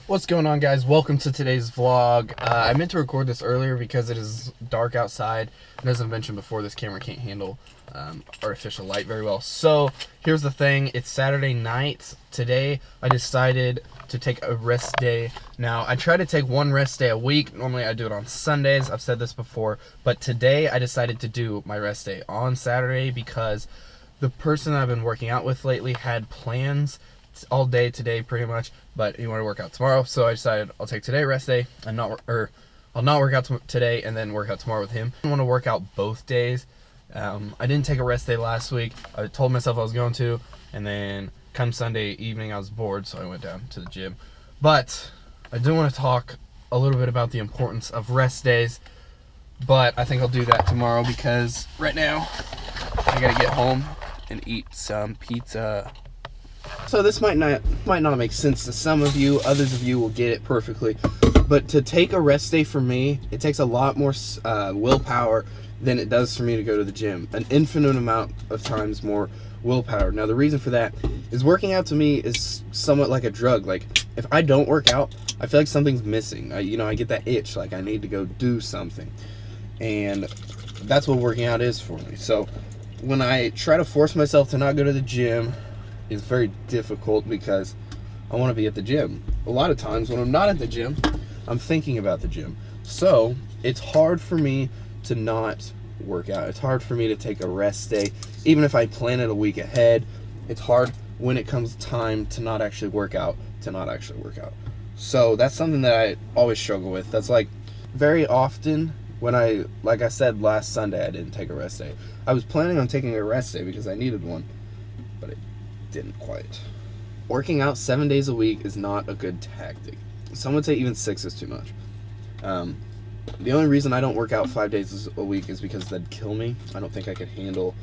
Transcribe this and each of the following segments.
What's going on, guys? Welcome to today's vlog. I meant to record this earlier because it is dark outside, and as I mentioned before, this camera can't handle artificial light very well. So here's the thing, it's Saturday night. Today I decided to take a rest day. Now, I try to take one rest day a week. Normally I do it on Sundays. I've said this before, but today I decided to do my rest day on Saturday because the person I've been working out with lately had plans all day today pretty much, but he wanted to work out tomorrow, so I decided I'll take today rest day and I'll not work out today and then work out tomorrow with him. I want to work out both days. I didn't take a rest day last week. I told myself I was going to, and then come Sunday evening I was bored, so I went down to the gym. But I do want to talk a little bit about the importance of rest days, but I think I'll do that tomorrow because right now I gotta get home and eat some pizza. So this might not make sense to some of you. Others of you will get it perfectly. But to take a rest day for me, it takes a lot more willpower than it does for me to go to the gym. An infinite amount of times more willpower. Now the reason for that is working out to me is somewhat like a drug. Like if I don't work out, I feel like something's missing. I get that itch, like I need to go do something. And that's what working out is for me. So when I try to force myself to not go to the gym, it's very difficult because I want to be at the gym. A lot of times when I'm not at the gym, I'm thinking about the gym. So it's hard for me to not work out. It's hard for me to take a rest day. Even if I plan it a week ahead, it's hard when it comes time to not actually work out, So that's something that I always struggle with. That's like very often when like I said last Sunday, I didn't take a rest day. I was planning on taking a rest day because I needed one, but it didn't quite. Working out 7 days a week is not a good tactic. Some would say even 6 is too much. The only reason I don't work out 5 days a week is because that'd kill me. I don't think I could handle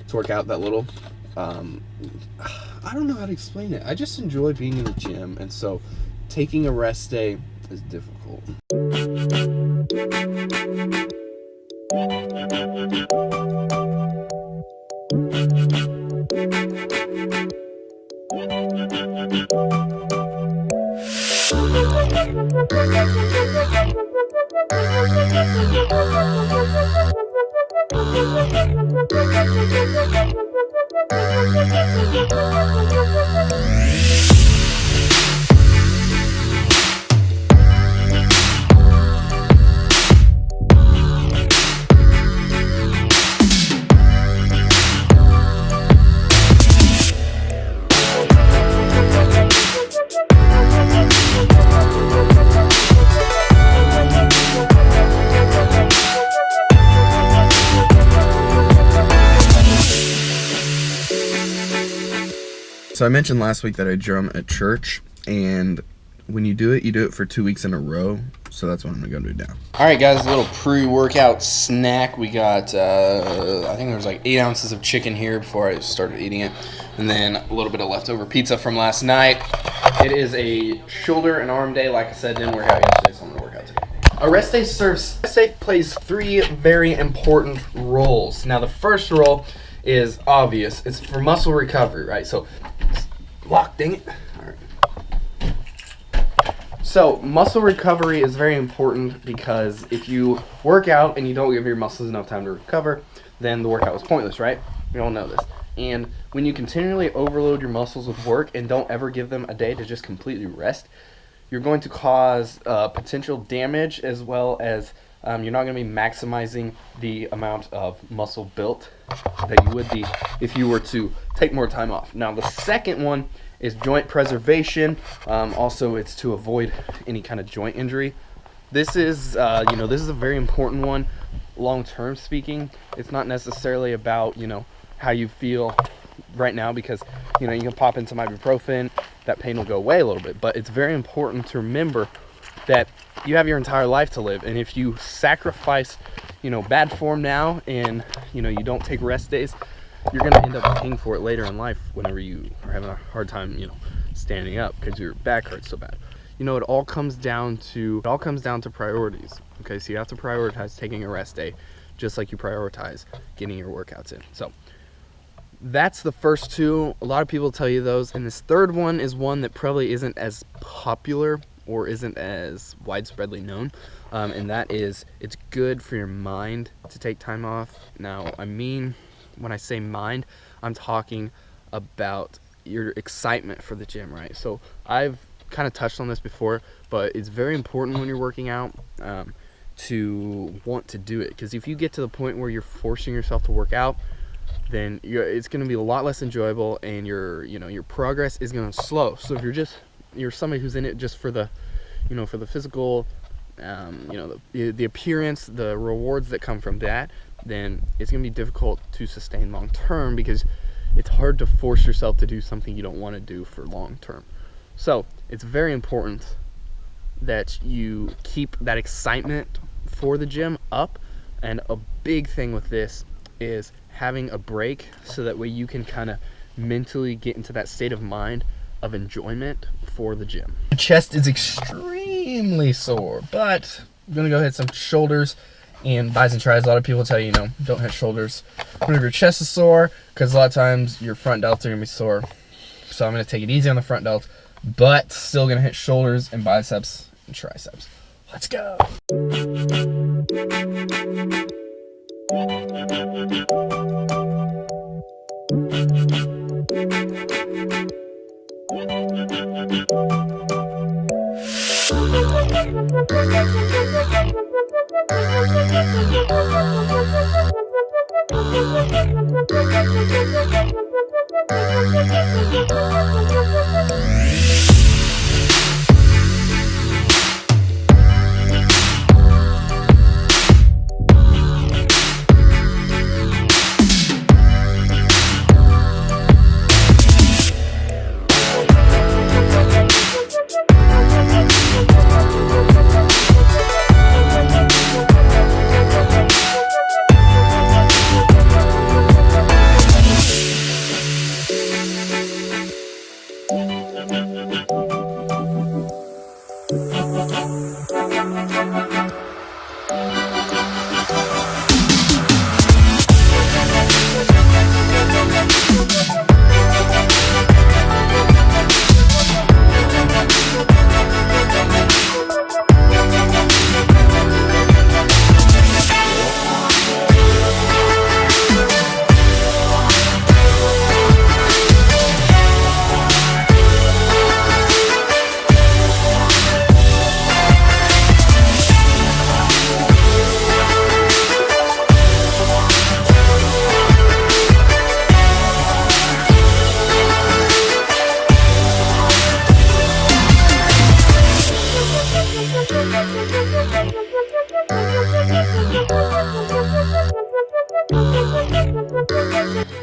to work out that little. I don't know how to explain it. I just enjoy being in the gym, and so taking a rest day is difficult. So I mentioned last week that I drum at church, and when you do it for 2 weeks in a row. So that's what I'm gonna do now. All right, guys, a little pre-workout snack. We got, I think there was like 8 ounces of chicken here before I started eating it, and then a little bit of leftover pizza from last night. It is a shoulder and arm day. Like I said, didn't work out yesterday, so I'm gonna work out today. A rest day plays 3 very important roles. Now, the first role is obvious. It's for muscle recovery, right? So, lock, dang it. All right. So, muscle recovery is very important because if you work out and you don't give your muscles enough time to recover, then the workout was pointless, right? We all know this. And when you continually overload your muscles with work and don't ever give them a day to just completely rest, you're going to cause potential damage, as well as you're not going to be maximizing the amount of muscle built that you would be if you were to take more time off. Now, the second one is joint preservation. Also, it's to avoid any kind of joint injury. This is, this is a very important one, long-term speaking. It's not necessarily about, how you feel right now, because, you can pop in some ibuprofen, that pain will go away a little bit. But it's very important to remember that you have your entire life to live, and if you sacrifice, bad form now, and you don't take rest days, you're going to end up paying for it later in life whenever you are having a hard time, standing up because your back hurts so bad. It all comes down to priorities. Okay, so you have to prioritize taking a rest day, just like you prioritize getting your workouts in. So that's the first two. A lot of people tell you those, and this third one is one that probably isn't as popular or isn't as widespreadly known, and that is it's good for your mind to take time off. Now, I mean, when I say mind, I'm talking about your excitement for the gym, right? So I've kind of touched on this before, but it's very important when you're working out to want to do it, because if you get to the point where you're forcing yourself to work out, then it's going to be a lot less enjoyable, and your progress is going to slow. So if you're somebody who's in it just for the for the physical, the appearance, the rewards that come from that, then it's going to be difficult to sustain long term, because it's hard to force yourself to do something you don't want to do for long term. So it's very important that you keep that excitement for the gym up, and a big thing with this is having a break, so that way you can kind of mentally get into that state of mind of enjoyment for the gym. The chest is extremely sore, but I'm gonna go hit some shoulders and bis and tris. A lot of people tell you, don't hit shoulders whenever your chest is sore, because a lot of times your front delts are gonna be sore. So I'm gonna take it easy on the front delts, but still gonna hit shoulders and biceps and triceps. Let's go.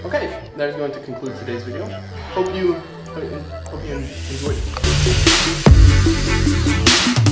Okay, that is going to conclude today's video. Hope you enjoyed it.